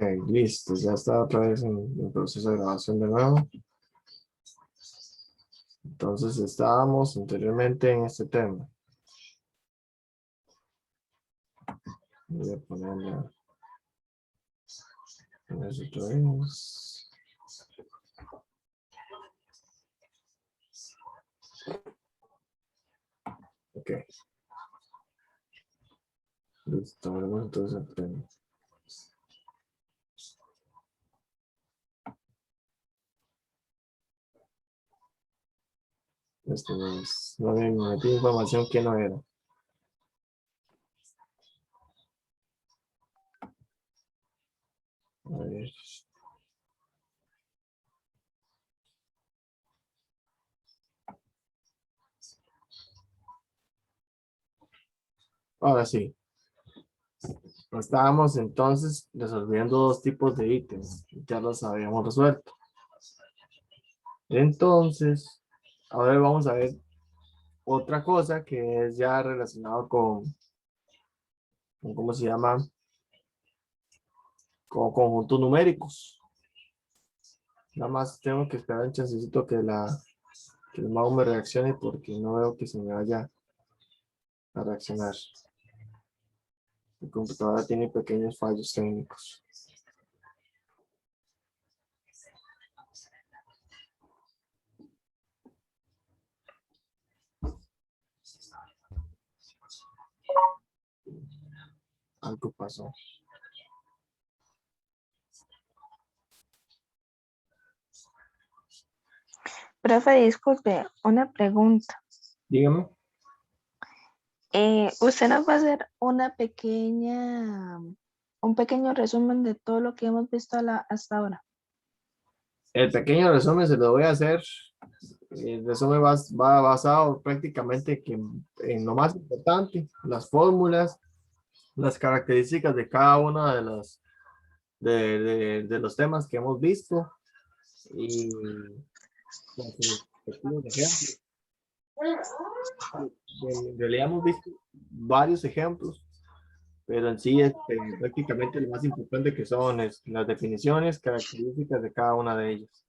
Listo, ya está otra vez en proceso de grabación de nuevo. Entonces estábamos anteriormente en este tema. Voy a ponerle eso otra vez. Ok. Listo, vamos entonces al tema. No me metí información que no era. A ver. Ahora sí. Estábamos entonces resolviendo dos tipos de ítems. Ya los habíamos resuelto. Entonces, ahora vamos a ver otra cosa que es ya relacionado con ¿cómo se llama? Con conjuntos numéricos. Nada más tengo que esperar un chancecito que el mouse me reaccione porque no veo que se me vaya a reaccionar. Mi computadora tiene pequeños fallos técnicos. Algo pasó. Profe, disculpe, una pregunta. Dígame. Usted nos va a hacer un pequeño resumen de todo lo que hemos visto hasta ahora. El pequeño resumen se lo voy a hacer. El resumen va basado prácticamente en lo más importante, las fórmulas, las características de cada uno de los temas que hemos visto y con sus respectivos ejemplos. En realidad hemos visto varios ejemplos, pero en sí prácticamente lo más importante que son las definiciones, características de cada una de ellas.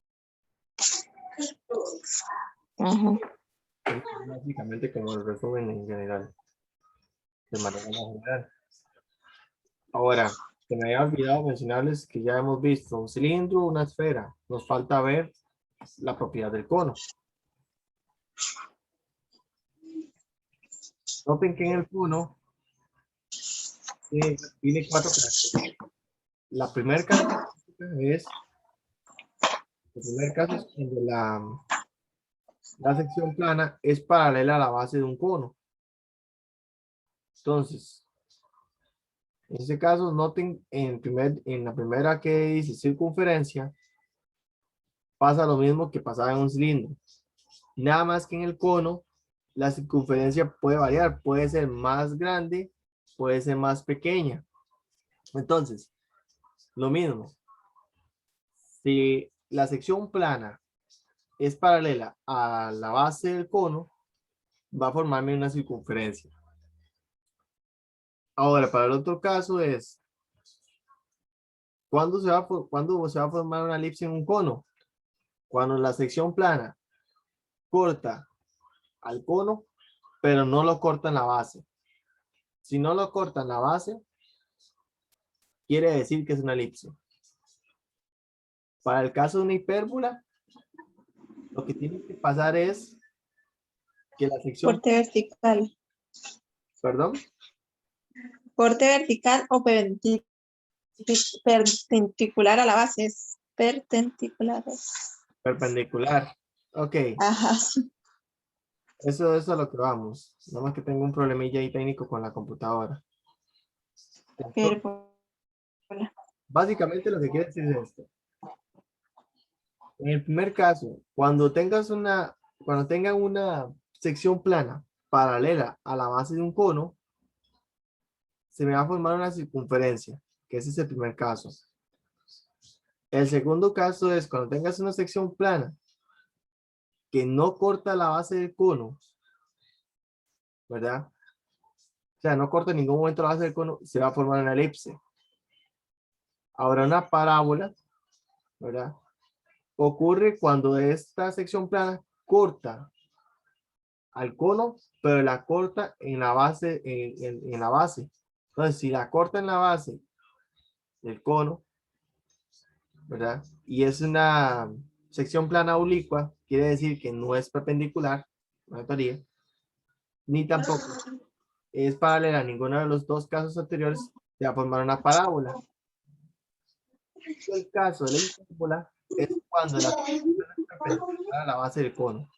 Ujú. Básicamente como el resumen en general, de manera más general. Ahora, se me había olvidado mencionarles que ya hemos visto un cilindro, una esfera. Nos falta ver la propiedad del cono. Noten que en el cono tiene cuatro características. La primera característica es, el primer caso es cuando la sección plana es paralela a la base de un cono. Entonces, en este caso, noten en la primera que dice circunferencia, pasa lo mismo que pasaba en un cilindro. Nada más que en el cono, la circunferencia puede variar, puede ser más grande, puede ser más pequeña. Entonces, lo mismo. Si la sección plana es paralela a la base del cono, va a formarme una circunferencia. Ahora, para el otro caso es, ¿cuándo se va a formar una elipse en un cono? Cuando la sección plana corta al cono, pero no lo corta en la base. Si no lo corta en la base, quiere decir que es una elipse. Para el caso de una hipérbola, lo que tiene que pasar es que la sección... Corte vertical. ¿Perdón? Corte vertical o perpendicular a la base. Es perpendicular. Perpendicular. Ok. Ajá. Eso es a lo que vamos. Nada más que tengo un problemilla ahí técnico con la computadora. Entonces, básicamente lo que quiere decir es esto. En el primer caso, cuando tengan una sección plana paralela a la base de un cono, se me va a formar una circunferencia, que ese es el primer caso. El segundo caso es cuando tengas una sección plana que no corta la base del cono, ¿verdad? O sea, no corta en ningún momento la base del cono, se va a formar una elipse. Ahora una parábola, ¿verdad? Ocurre cuando esta sección plana corta al cono, pero la corta en la base, en la base. Entonces, si la corta en la base del cono, ¿verdad? Y es una sección plana oblicua, quiere decir que no es perpendicular, no teoría, ni tampoco es paralela a ninguno de los dos casos anteriores, se va a formar una parábola. El caso de la hipérbola es cuando la sección es perpendicular a la base del cono.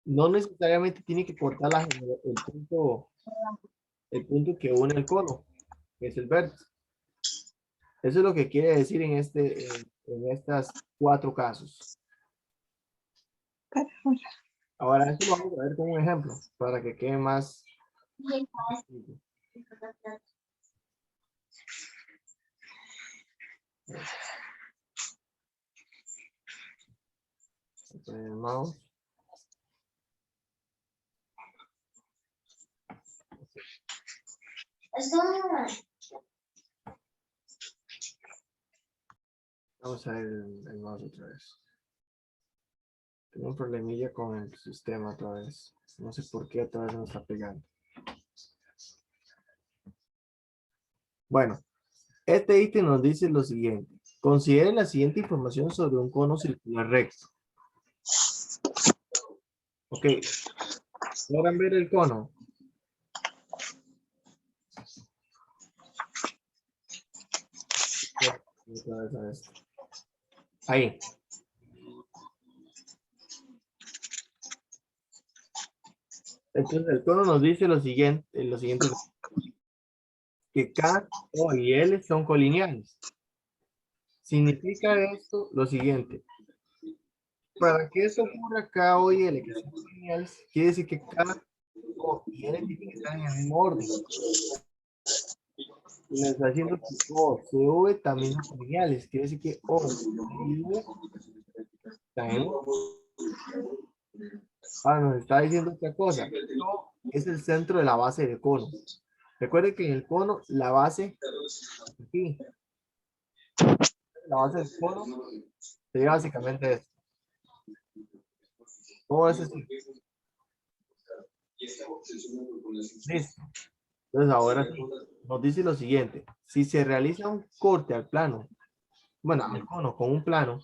No necesariamente tiene que cortar el punto que une el cono, que es el vértice. Eso es lo que quiere decir en estas 4 casos. Parábola. Ahora, esto lo vamos a ver con un ejemplo para que quede más. El mouse. Vamos a ver el mouse otra vez. Tengo un problemilla con el sistema otra vez. No sé por qué otra vez no está pegando. Bueno, este ítem nos dice lo siguiente. Consideren la siguiente información sobre un cono circular recto. Ok. ¿Logran ver el cono? Otra vez a esto. Ahí. Entonces el cono nos dice lo siguiente, que K, O y L son colineales. Significa esto lo siguiente. Para que eso ocurra, K, O y L, que son colineales, quiere decir que K, O y L tienen que estar en el mismo orden. Y nos está diciendo que O, C, V también son colineales. Quiere decir que O, C y V están en orden. Ahora nos está diciendo otra cosa. O es el centro de la base del cono. Recuerden que en el cono, la base, aquí, la base del cono sería básicamente esto. Todo eso es listo. Entonces ahora sí, nos dice lo siguiente. Si se realiza un corte al plano, bueno, al cono con un plano,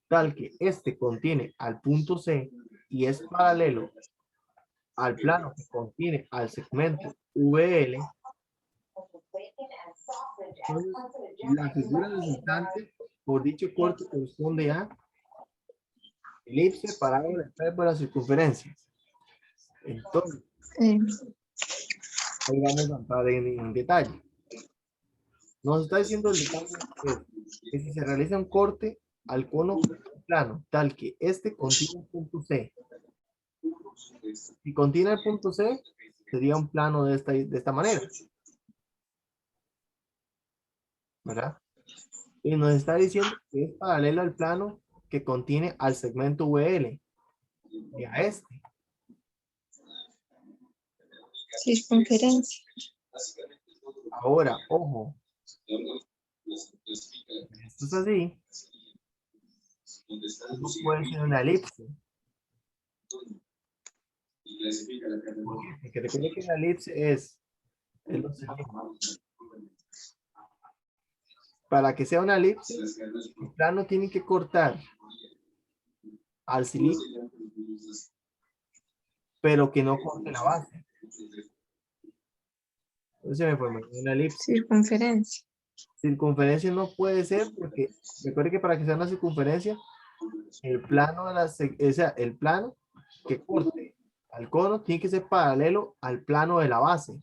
tal que este contiene al punto C y es paralelo al plano que contiene al segmento VL, entonces la figura resultante por dicho corte corresponde a elipse, parábola, hipérbola, circunferencia. Entonces, ahí vamos a entrar en detalle. Nos está diciendo el detalle que si se realiza un corte al cono plano, tal que este contiene el punto C. Si contiene el punto C, sería un plano de esta manera. ¿Verdad? Y nos está diciendo que es paralelo al plano que contiene al segmento VL. Y a este. Circunferencia. Ahora, ojo. Esto es así. No puede ser una elipse. Porque recuerden que la elipse es lo siguiente. Para que sea una elipse, el plano tiene que cortar al cilindro, pero que no corte la base. Entonces me formó una elipse. Circunferencia. Circunferencia no puede ser porque recuerde que para que sea una circunferencia, el plano el plano que corte al cono tiene que ser paralelo al plano de la base.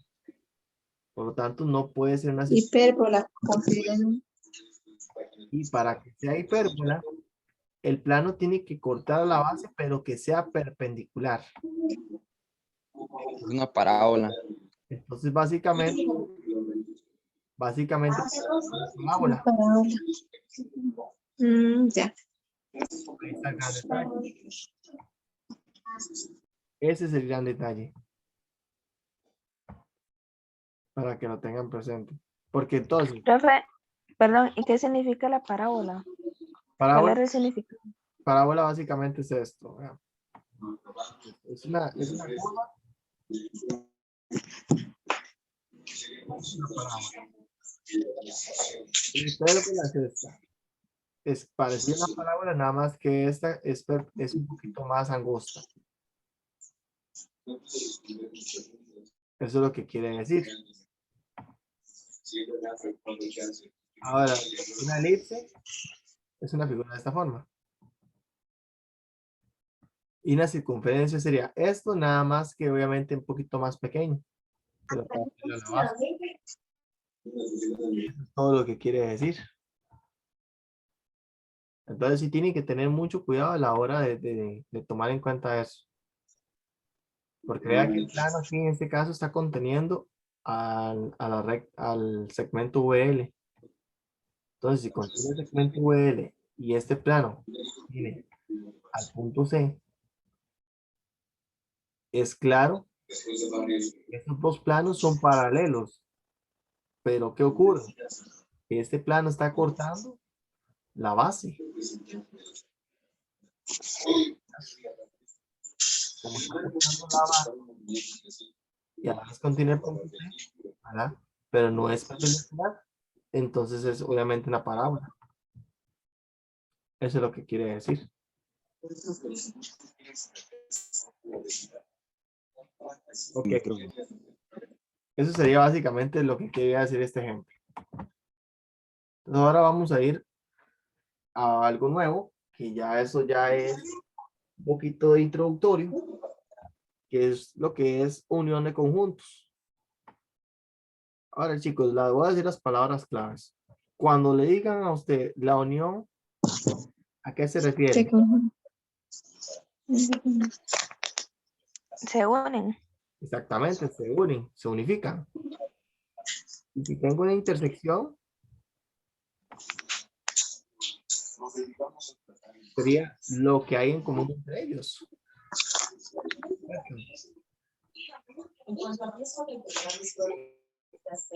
Por lo tanto, no puede ser una Hipérbola. Confirmen. Y para que sea hipérbola, el plano tiene que cortar a la base, pero que sea perpendicular. Es una parábola. Entonces, básicamente, una parábola. Parábola. Ya. Ahí está el gran detalle. Ese es el gran detalle. Para que lo tengan presente. Porque entonces, Profe, Perdón, ¿y qué significa la parábola? ¿Cuál Parábola, era el significado? parábola básicamente es esto. Vean. Es una curva. Una parábola. Y ustedes ven es esta. Es parecida a una parábola, nada más que esta es un poquito más angosta. Eso es lo que quiere decir. Ahora, una elipse es una figura de esta forma. Y una circunferencia sería esto, nada más que obviamente un poquito más pequeño. Pero para hacerlo a la base. Eso es todo lo que quiere decir. Entonces sí tienen que tener mucho cuidado a la hora de tomar en cuenta eso. Porque vea que el plano aquí en este caso está conteniendo al segmento VL. Entonces si contiene el segmento VL y este plano tiene al punto C, es claro que estos dos planos son paralelos. Pero ¿qué ocurre? Que este plano está cortando la base. Como está cortando la base y a la vez contiene el punto C, ¿verdad? Pero no es perpendicular, entonces es obviamente una parábola. Eso es lo que quiere decir. Ok. Eso sería básicamente lo que quería decir este ejemplo. Entonces ahora vamos a ir a algo nuevo, que ya eso ya es un poquito de introductorio, que es lo que es unión de conjuntos. Ahora chicos, les voy a decir las palabras claves. Cuando le digan a usted la unión, ¿a qué se refiere? Se unen. Exactamente, se unen, se unifican. Y si tengo una intersección, sería lo que hay en común entre ellos.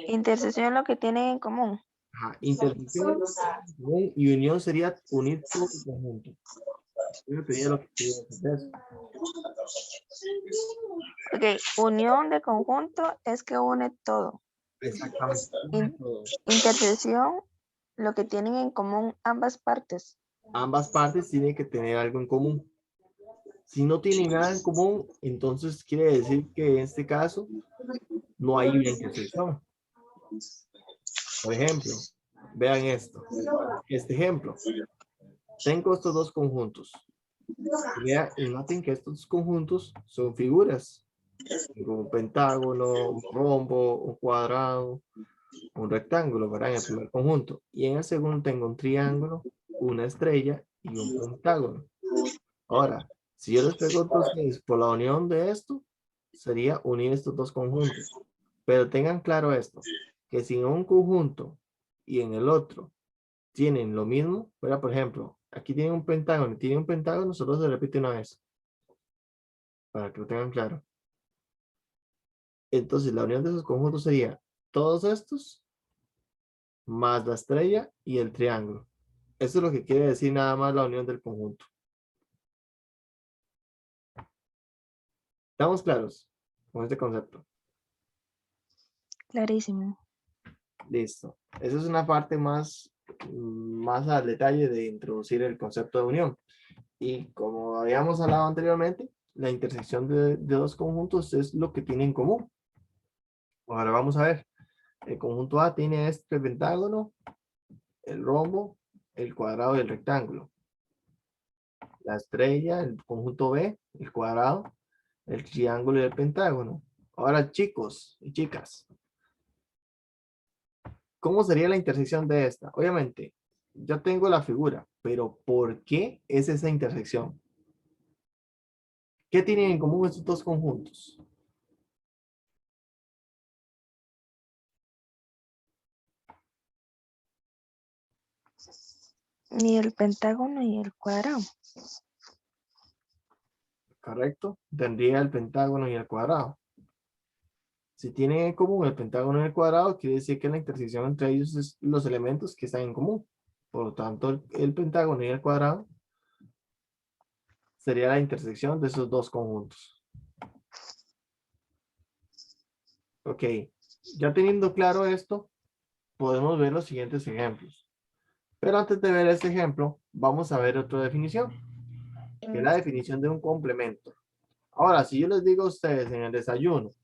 Intersección es lo que tienen en común. Ajá, intersección y unión sería unir todo el conjunto. Yo sería lo que quiero decir eso. Ok, unión de conjunto es que une todo. Exactamente. In- Intersección, lo que tienen en común ambas partes. Ambas partes tienen que tener algo en común. Si no tienen nada en común, entonces quiere decir que en este caso no hay una intersección. Por ejemplo, vean esto. Este ejemplo. Tengo estos dos conjuntos. Y noten que estos conjuntos son figuras. Tengo un pentágono, un rombo, un cuadrado, un rectángulo, ¿verdad? En el primer conjunto. Y en el segundo tengo un triángulo, una estrella y un pentágono. Ahora, si yo les pregunto a ustedes por la unión de esto, sería unir estos dos conjuntos. Pero tengan claro esto, que si en un conjunto y en el otro tienen lo mismo, ¿verdad? Por ejemplo, aquí tienen un pentágono, solo se repite una vez. Para que lo tengan claro. Entonces, la unión de esos conjuntos sería todos estos más la estrella y el triángulo. Eso es lo que quiere decir nada más la unión del conjunto. ¿Estamos claros con este concepto? Clarísimo. Listo. Esa es una parte más al detalle de introducir el concepto de unión. Y como habíamos hablado anteriormente, la intersección de dos conjuntos es lo que tienen en común. Ahora vamos a ver. El conjunto A tiene este pentágono, el rombo, el cuadrado y el rectángulo. La estrella, el conjunto B, el cuadrado, el triángulo y el pentágono. Ahora, chicos y chicas, ¿cómo sería la intersección de esta? Obviamente, yo tengo la figura, pero ¿por qué es esa intersección? ¿Qué tienen en común estos dos conjuntos? Ni el pentágono y el cuadrado. ¿Correcto? Tendría el pentágono y el cuadrado. Si tienen en común el pentágono y el cuadrado, quiere decir que la intersección entre ellos es los elementos que están en común. Por lo tanto, el pentágono y el cuadrado sería la intersección de esos dos conjuntos. Ok, ya teniendo claro esto, podemos ver los siguientes ejemplos. Pero antes de ver este ejemplo, vamos a ver otra definición, que es la definición de un complemento. Ahora, si yo les digo a ustedes en el desayuno,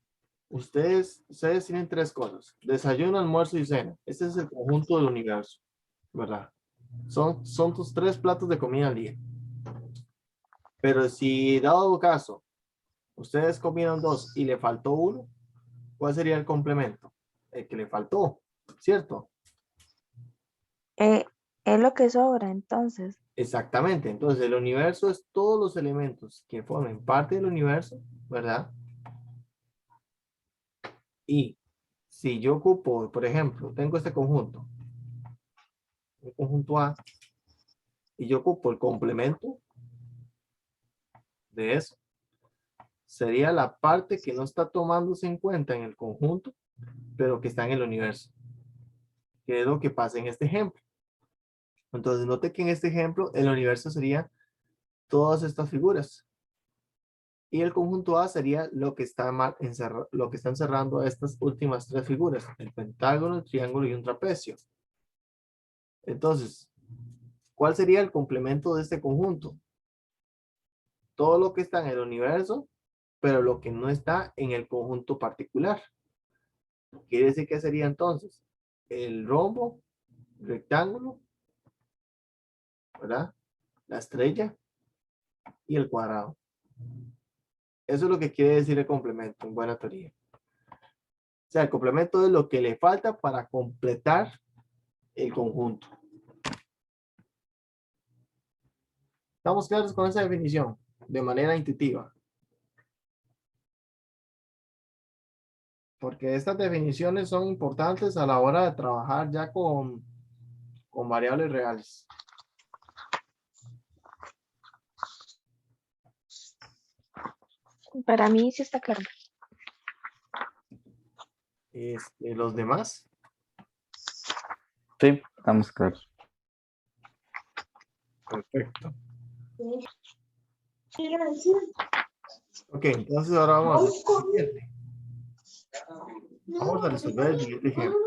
ustedes tienen tres cosas: desayuno, almuerzo y cena. Este es el conjunto del universo, ¿verdad? Son tus tres platos de comida al día. Pero si dado caso, ustedes comieron dos y le faltó uno, ¿cuál sería el complemento? El que le faltó, ¿cierto? Es lo que sobra, entonces. Exactamente. Entonces, el universo es todos los elementos que forman parte del universo, ¿verdad? Y si yo ocupo, por ejemplo, tengo este conjunto, un conjunto A, y yo ocupo el complemento de eso, sería la parte que no está tomándose en cuenta en el conjunto, pero que está en el universo. ¿Qué es lo que pasa en este ejemplo? Entonces, note que en este ejemplo, el universo sería todas estas figuras. Y el conjunto A sería lo que está lo que está encerrando a estas últimas tres figuras: el pentágono, el triángulo y un trapecio. Entonces, ¿cuál sería el complemento de este conjunto? Todo lo que está en el universo, pero lo que no está en el conjunto particular. Quiere decir que sería entonces el rombo, rectángulo, ¿verdad? La estrella y el cuadrado. Eso es lo que quiere decir el complemento en buena teoría. O sea, el complemento es lo que le falta para completar el conjunto. ¿Estamos claros con esa definición? De manera intuitiva. Porque estas definiciones son importantes a la hora de trabajar ya con variables reales. Para mí sí está claro. Los demás. Sí, estamos claros. Perfecto. Ok, entonces ahora vamos a hacer lo siguiente. Vamos a resolver el siguiente ejemplo.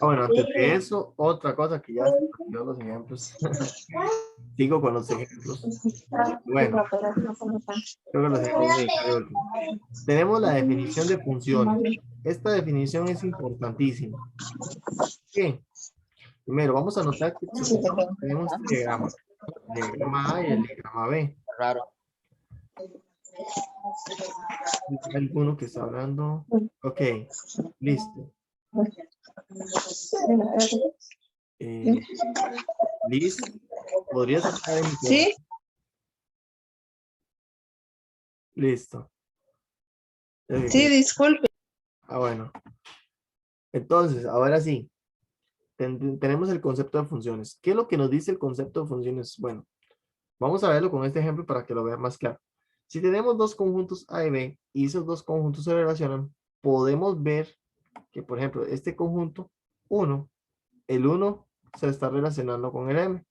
Bueno, antes de eso, otra cosa que ya se me olvidó los ejemplos. Sigo con los ejemplos. Bueno, creo que los ejemplos de último. Tenemos la definición de funciones. Esta definición es importantísima. ¿Qué? Primero, vamos a notar que tenemos tres diagramas: el diagrama A y el diagrama B. Raro. ¿Hay alguno que está hablando? Ok, listo. Liz, ¿podrías apagar el micrófono? Sí, Listo. sí, disculpe. Bueno. Entonces, ahora sí. Tenemos el concepto de funciones. ¿Qué es lo que nos dice el concepto de funciones? Bueno, vamos a verlo con este ejemplo para que lo vean más claro. Si tenemos dos conjuntos A y B y esos dos conjuntos se relacionan, podemos ver que, por ejemplo, este conjunto 1, el 1 se está relacionando con el M.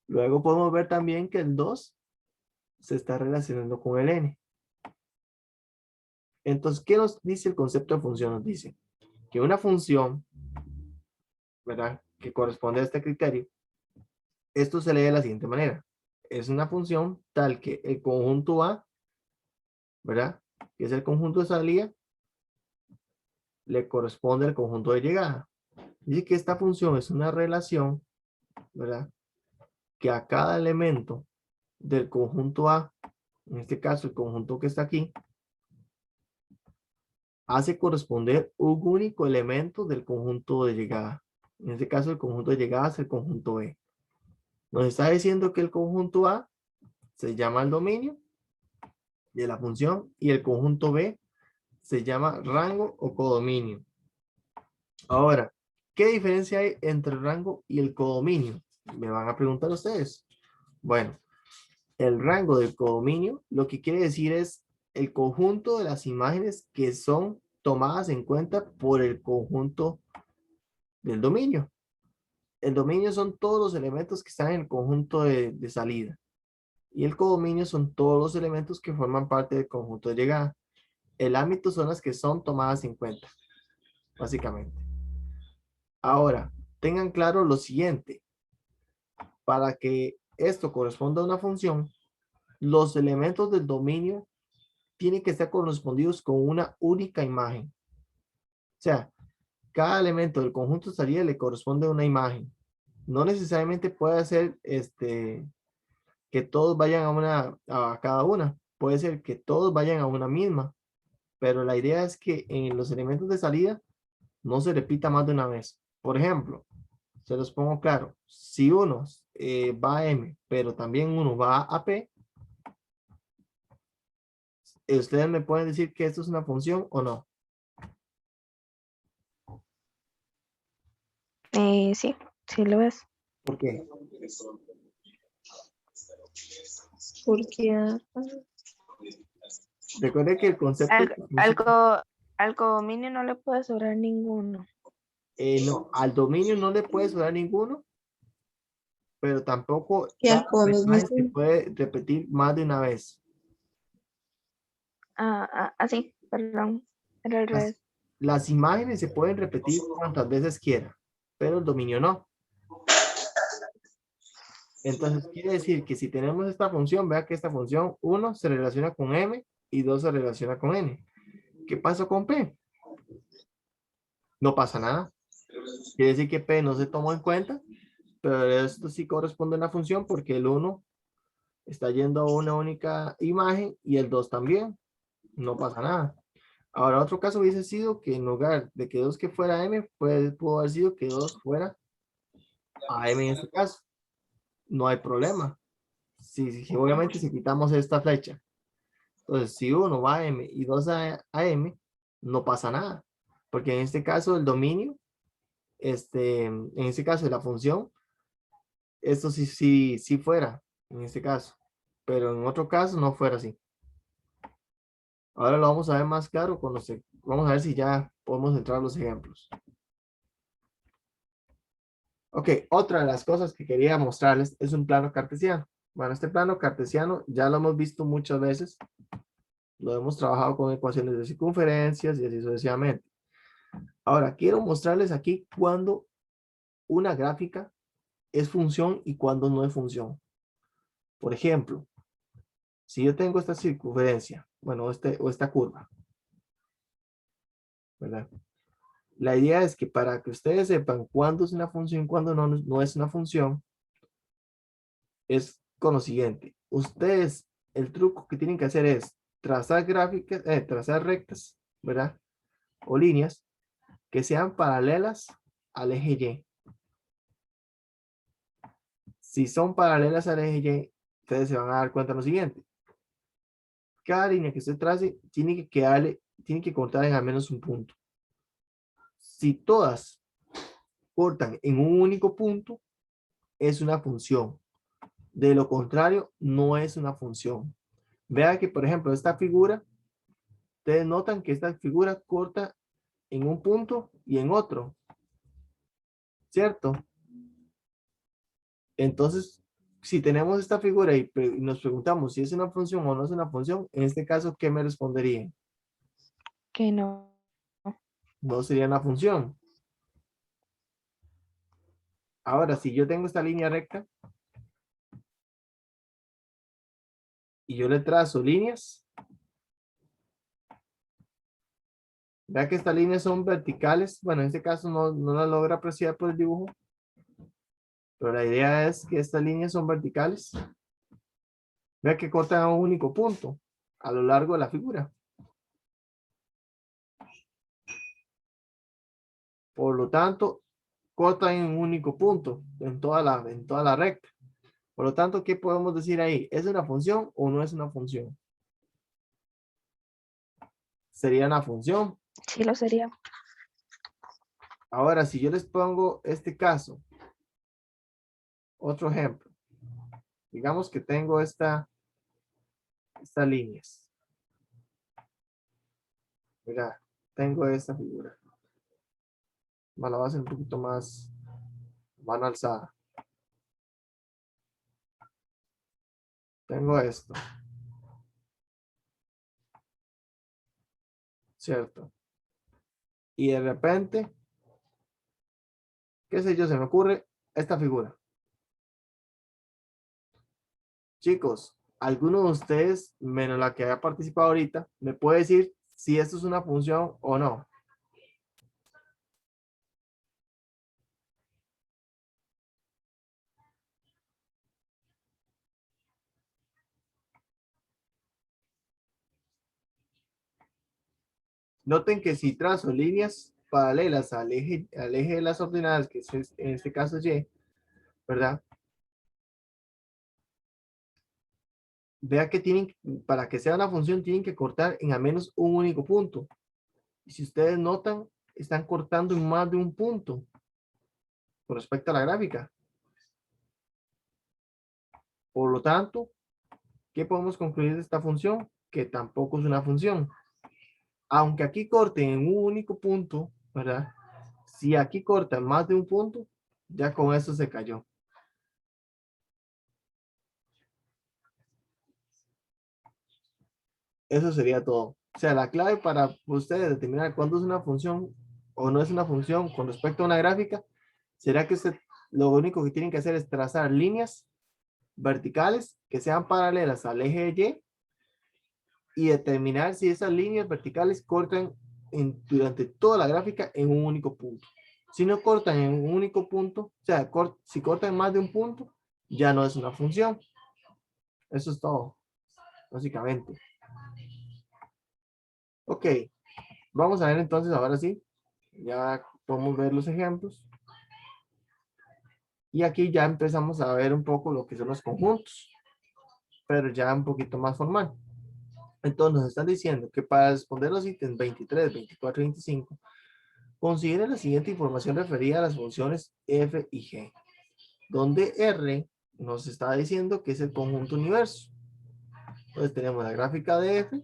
Luego podemos ver también que el 2 se está relacionando con el N. Entonces, ¿qué nos dice el concepto de función? Nos dice que una función, ¿verdad?, que corresponde a este criterio, esto se lee de la siguiente manera. Es una función tal que el conjunto A, ¿verdad?, que es el conjunto de salida, le corresponde al conjunto de llegada. Dice que esta función es una relación, ¿verdad?, que a cada elemento del conjunto A, en este caso el conjunto que está aquí, hace corresponder un único elemento del conjunto de llegada. En este caso el conjunto de llegada es el conjunto B. Nos está diciendo que el conjunto A se llama el dominio de la función y el conjunto B se llama rango o codominio. Ahora, ¿qué diferencia hay entre el rango y el codominio? Me van a preguntar ustedes. Bueno, el rango del codominio, lo que quiere decir es el conjunto de las imágenes que son tomadas en cuenta por el conjunto del dominio. El dominio son todos los elementos que están en el conjunto de salida. Y el codominio son todos los elementos que forman parte del conjunto de llegada. El ámbito son las que son tomadas en cuenta, básicamente. Ahora, tengan claro lo siguiente. Para que esto corresponda a una función, los elementos del dominio tienen que estar correspondidos con una única imagen. O sea, cada elemento del conjunto de salida le corresponde a una imagen. No necesariamente puede ser que todos vayan a cada una. Puede ser que todos vayan a una misma. Pero la idea es que en los elementos de salida no se repita más de una vez. Por ejemplo, se los pongo claro. Si uno va a M, pero también uno va a P, ustedes me pueden decir que esto es una función o no. Sí, sí lo es. ¿Por qué? Porque Recuerde que el concepto de función, Al codominio no le puede sobrar ninguno. no, al dominio no le puede sobrar ninguno, pero tampoco que al cada codominio imagen se sí. puede repetir más de una vez. Así, perdón. Era al Las, revés. las imágenes se pueden repetir cuantas veces quiera, pero el dominio no. Entonces quiere decir que si tenemos esta función, vea que esta función 1 se relaciona con M y 2 se relaciona con N. ¿Qué pasó con P? No pasa nada. Quiere decir que P no se tomó en cuenta, pero esto sí corresponde a una función porque el 1 está yendo a una única imagen y el 2 también. No pasa nada. Ahora, otro caso hubiese sido que en lugar de que 2 que fuera M, pudo haber sido que 2 fuera a M en este caso. No hay problema. Si obviamente si quitamos esta flecha. Entonces, si uno va a M y 2 a M, no pasa nada. Porque en este caso el dominio, en este caso de la función, esto sí fuera, en este caso. Pero en otro caso no fuera así. Ahora lo vamos a ver más claro vamos a ver si ya podemos entrar a los ejemplos. Ok, otra de las cosas que quería mostrarles es un plano cartesiano. Bueno, este plano cartesiano ya lo hemos visto muchas veces. Lo hemos trabajado con ecuaciones de circunferencias y así sucesivamente. Ahora, quiero mostrarles aquí cuando una gráfica es función y cuando no es función. Por ejemplo, si yo tengo esta circunferencia, bueno, o esta curva, ¿verdad? La idea es que para que ustedes sepan cuándo es una función y cuándo no es una función, es con lo siguiente. Ustedes, el truco que tienen que hacer es trazar gráficas, trazar rectas, ¿verdad? O líneas que sean paralelas al eje Y. Si son paralelas al eje Y, ustedes se van a dar cuenta de lo siguiente. Cada línea que usted trace tiene que cortar en al menos un punto. Si todas cortan en un único punto, es una función. De lo contrario, no es una función. Vea que, por ejemplo, esta figura, ustedes notan que esta figura corta en un punto y en otro, ¿cierto? Entonces, si tenemos esta figura y nos preguntamos si es una función o no es una función, en este caso, ¿qué me responderían? Que no. No sería una función. Ahora, si yo tengo esta línea recta y yo le trazo líneas, vea que estas líneas son verticales. Bueno, en este caso no la logra apreciar por el dibujo, pero la idea es que estas líneas son verticales. Vea que cortan a un único punto a lo largo de la figura. Por lo tanto, cortan en un único punto en toda la recta. Por lo tanto, ¿qué podemos decir ahí? ¿Es una función o no es una función? Sería una función. Sí lo sería. Ahora, si yo les pongo este caso, otro ejemplo. Digamos que tengo esta estas líneas. Mira, tengo esta figura. La voy a hacer un poquito más alzada. Tengo esto. ¿Cierto? Y de repente, qué sé yo, se me ocurre esta figura. Chicos, alguno de ustedes, menos la que haya participado ahorita, me puede decir si esto es una función o no. Noten que si trazo líneas paralelas al eje de las ordenadas, que es en este caso Y, ¿verdad? Vea que tienen, para que sea una función, tienen que cortar en al menos un único punto. Y si ustedes notan, están cortando en más de un punto con respecto a la gráfica. Por lo tanto, ¿qué podemos concluir de esta función? Que tampoco es una función. Aunque aquí corten en un único punto, ¿verdad? Si aquí cortan más de un punto, ya con eso se cayó. Eso sería todo. O sea, la clave para ustedes determinar cuándo es una función o no es una función con respecto a una gráfica, será que lo único que tienen que hacer es trazar líneas verticales que sean paralelas al eje de Y determinar si esas líneas verticales cortan durante toda la gráfica en un único punto. Si no cortan en un único punto, o sea, si cortan más de un punto, ya no es una función. Eso es todo, básicamente. Ok, vamos a ver entonces ahora sí. Ya podemos ver los ejemplos. Y aquí ya empezamos a ver un poco lo que son los conjuntos, pero ya un poquito más formal. Entonces nos están diciendo que para responder los ítems 23, 24 y 25, considere la siguiente información referida a las funciones f y g, donde R nos está diciendo que es el conjunto universo. Entonces tenemos la gráfica de f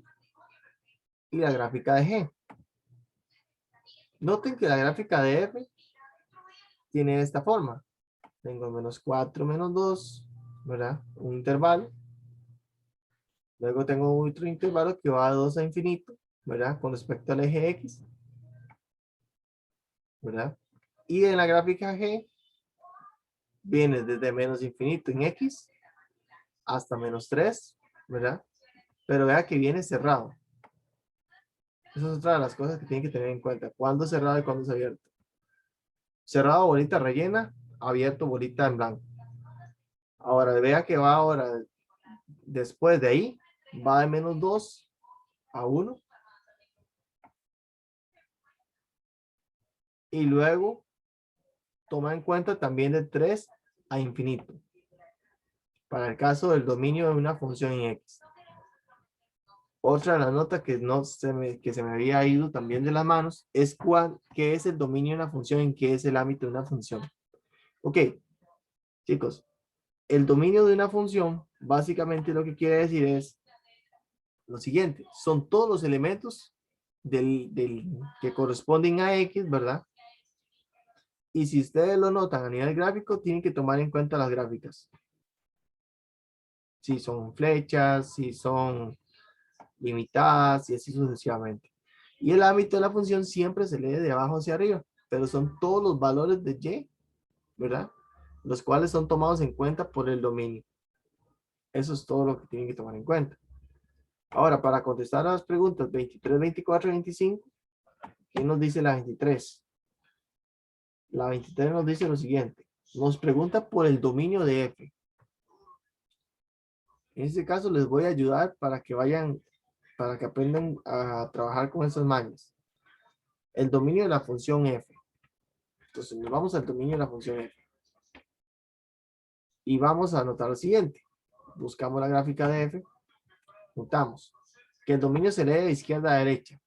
y la gráfica de g. Noten que la gráfica de f tiene esta forma. Tengo menos 4, menos 2, ¿verdad? Un intervalo. Luego tengo otro intervalo que va de 2 a infinito, ¿verdad? Con respecto al eje X, ¿verdad? Y en la gráfica G viene desde menos infinito en X hasta menos 3, ¿verdad? Pero vea que viene cerrado. Esa es otra de las cosas que tienen que tener en cuenta. ¿Cuándo es cerrado y cuándo es abierto? Cerrado, bolita rellena, abierto, bolita en blanco. Ahora, vea que va ahora, después de ahí, va de menos 2 a 1. Y luego toma en cuenta también de 3 a infinito. Para el caso del dominio de una función en X. Otra de las notas que, que se me había ido también de las manos es qué es el dominio de una función, en qué es el ámbito de una función. Ok, chicos, el dominio de una función básicamente lo que quiere decir es lo siguiente, son todos los elementos que corresponden a X, ¿verdad? Y si ustedes lo notan a nivel gráfico, tienen que tomar en cuenta las gráficas. Si son flechas, si son limitadas y así sucesivamente. Y el ámbito de la función siempre se lee de abajo hacia arriba, pero son todos los valores de Y, ¿verdad? Los cuales son tomados en cuenta por el dominio. Eso es todo lo que tienen que tomar en cuenta. Ahora, para contestar a las preguntas 23, 24 y 25, ¿qué nos dice la 23? La 23 nos dice lo siguiente. Nos pregunta por el dominio de F. En este caso les voy a ayudar para que aprendan a trabajar con esas mañas. El dominio de la función F. Entonces nos vamos al dominio de la función F. Y vamos a anotar lo siguiente. Buscamos la gráfica de F. Notamos que el dominio se lee de izquierda a derecha.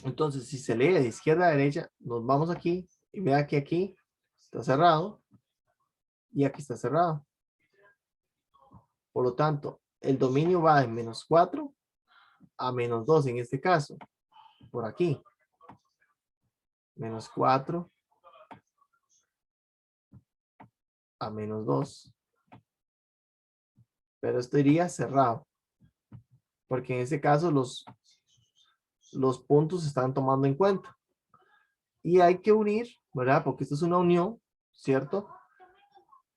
Entonces, si se lee de izquierda a derecha, nos vamos aquí y vea que aquí está cerrado y aquí está cerrado. Por lo tanto, el dominio va de menos 4 a menos 2 en este caso. Por aquí. Menos 4 a menos 2. Pero esto iría cerrado. Porque en este caso los puntos se están tomando en cuenta. Y hay que unir, ¿verdad? Porque esto es una unión, ¿cierto?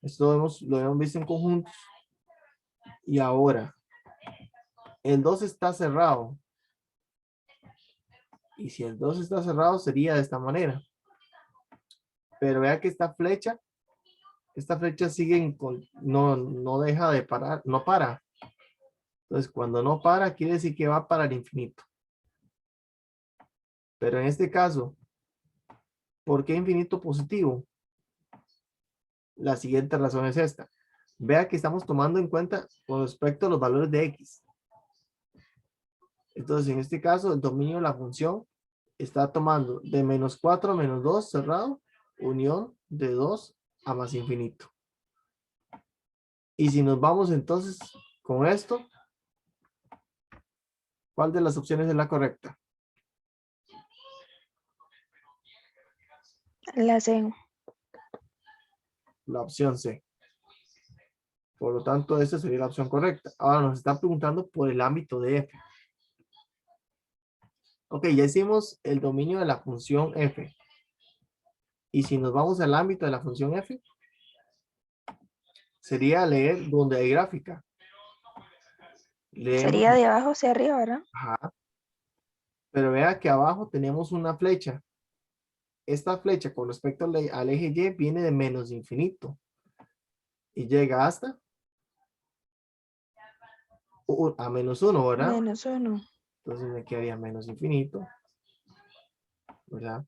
Esto lo hemos visto en conjuntos. Y ahora, el 2 está cerrado. Y si el 2 está cerrado, sería de esta manera. Pero vea que esta flecha sigue, no deja de parar, no para. Entonces, cuando no para, quiere decir que va para el infinito. Pero en este caso, ¿por qué infinito positivo? La siguiente razón es esta. Vea que estamos tomando en cuenta con respecto a los valores de X. Entonces, en este caso, el dominio de la función está tomando de menos 4 a menos 2 cerrado, unión de 2 a más infinito. Y si nos vamos entonces con esto, ¿cuál de las opciones es la correcta? La C. La opción C. Por lo tanto, esta sería la opción correcta. Ahora nos está preguntando por el ámbito de f. Ok, ya hicimos el dominio de la función f. Y si nos vamos al ámbito de la función f, sería leer donde hay gráfica. Leemos, Sería de abajo hacia arriba, ¿verdad? ajá. Pero vea que abajo tenemos una flecha. Esta flecha con respecto al eje Y viene de menos infinito. Y llega hasta a menos 1, ¿verdad? Menos 1. Entonces me quedaría menos infinito, ¿verdad?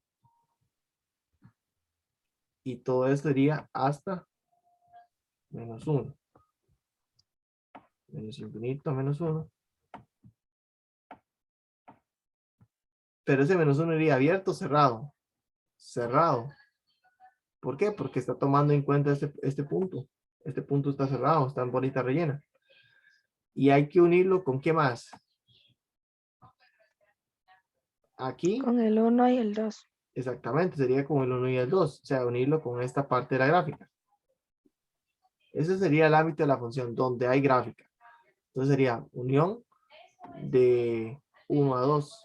Y todo esto iría hasta menos 1. Menos infinito, menos 1. Pero ese menos 1 iría abierto o cerrado. Cerrado. ¿Por qué? Porque está tomando en cuenta este punto. Este punto está cerrado, está en bolita rellena. Y hay que unirlo con ¿qué más? Aquí. Con el 1 y el 2. Exactamente, sería con el 1 y el 2. O sea, unirlo con esta parte de la gráfica. Ese sería el ámbito de la función, donde hay gráfica. Entonces sería unión de 1 a 2.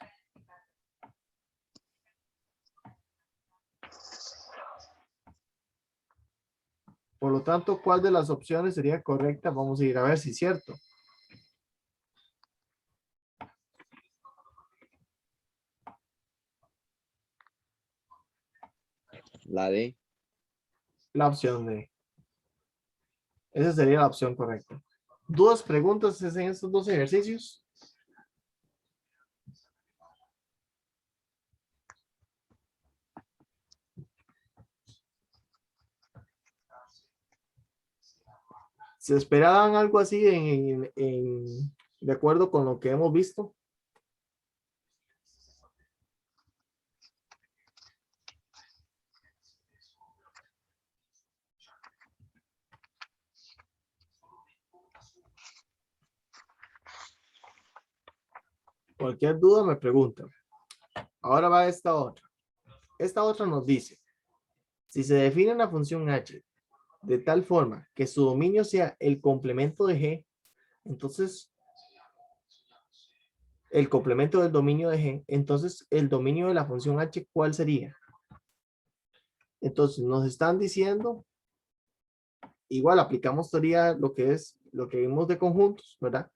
Por lo tanto, ¿cuál de las opciones sería correcta? Vamos a ir a ver si es cierto. La D. La opción D. Esa sería la opción correcta. ¿Dos preguntas en estos dos ejercicios? ¿Se esperaban algo así de acuerdo con lo que hemos visto? Cualquier duda me pregunta. Ahora va esta otra. Esta otra nos dice, si se define una función h de tal forma que su dominio sea el complemento de g, entonces el complemento del dominio de g, entonces el dominio de la función h, ¿cuál sería? Entonces nos están diciendo, igual aplicamos teoría, lo que vimos de conjuntos, ¿verdad?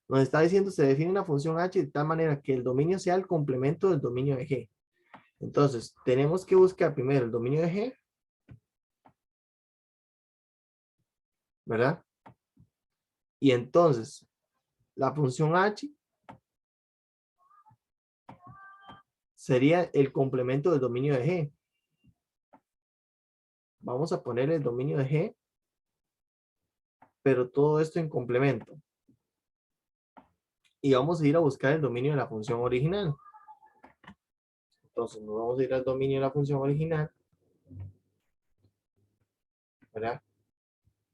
Nos está diciendo, se define una función h de tal manera que el dominio sea el complemento del dominio de g. Entonces, tenemos que buscar primero el dominio de g, ¿verdad? Y entonces, la función h sería el complemento del dominio de g. Vamos a poner el dominio de g, pero todo esto en complemento. Y vamos a ir a buscar el dominio de la función original. Entonces, nos vamos a ir al dominio de la función original, ¿verdad?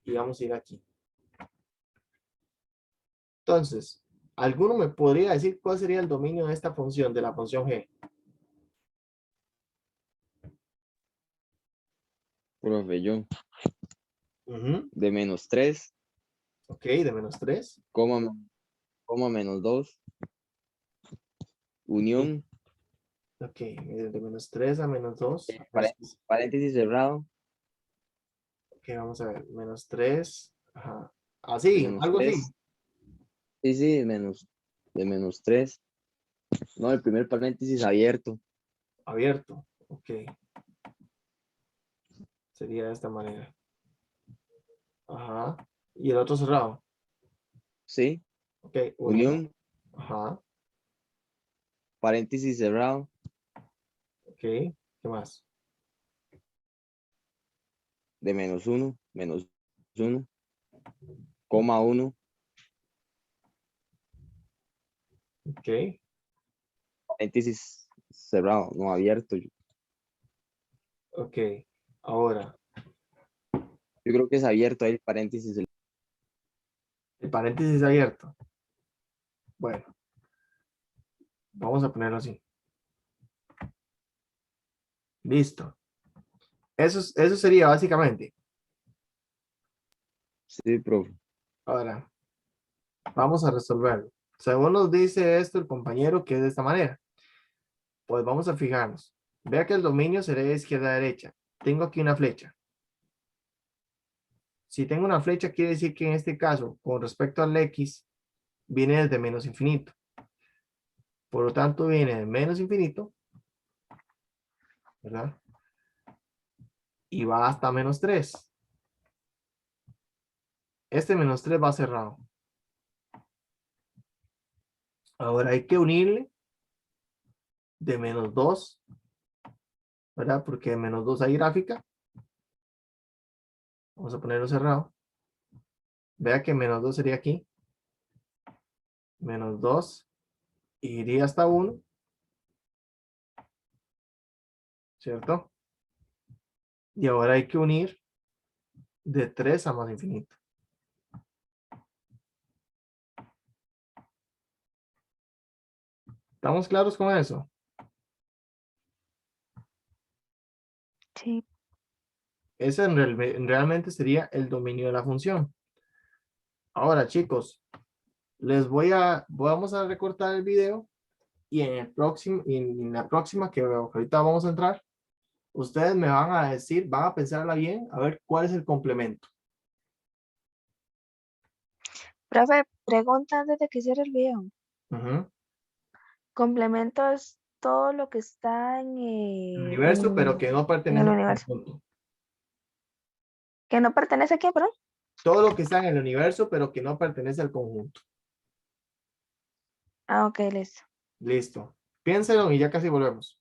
Y vamos a ir aquí. Entonces, ¿alguno me podría decir cuál sería el dominio de esta función, de la función G? Profe, yo, Ujú. de -3, Ok, de -3. coma, -2, unión, Ok, de -3 a -2. paréntesis cerrado, Ok, vamos a ver. -3. Ajá. Así, menos algo así. 3. Sí, sí, de -3. No, el primer paréntesis abierto. Abierto. Ok. Sería de esta manera. Ajá. Y el otro cerrado. Sí, Ok, unión, Ajá. paréntesis cerrado, Ok. ¿Qué más? de -1, coma 1, Ok. paréntesis cerrado, no abierto. Yo Ok. Ahora, creo que es abierto ahí el paréntesis. el paréntesis abierto. Bueno, vamos a ponerlo así. Listo. Eso sería básicamente. Sí, profe. Ahora, vamos a resolverlo. Según nos dice esto el compañero que es de esta manera. Pues vamos a fijarnos. Vea que el dominio será de izquierda a derecha. Tengo aquí una flecha. Si tengo una flecha, quiere decir que en este caso, con respecto al X, viene desde menos infinito. Por lo tanto, viene de menos infinito, ¿verdad? Y va hasta -3. Este -3 va cerrado. Ahora hay que unirle de -2, ¿verdad? Porque de -2 hay gráfica. Vamos a ponerlo cerrado. Vea que -2 sería aquí. -2 iría hasta 1, ¿cierto? Y ahora hay que unir de 3 a más infinito. ¿Estamos claros con eso? Sí. Ese realmente sería el dominio de la función. Ahora, chicos, vamos a recortar el video y en la próxima que ahorita vamos a entrar, ustedes me van a decir, van a pensarla bien, a ver cuál es el complemento. Profe, pregunta antes de que cierre el video. Ujú. Complemento es todo lo que está El universo, pero que no en pertenece el al universo. conjunto. ¿Que no pertenece a quién, perdón? Todo lo que está en el universo, pero que no pertenece al conjunto. Ah, ok, listo. Listo. Piénselo y ya casi volvemos.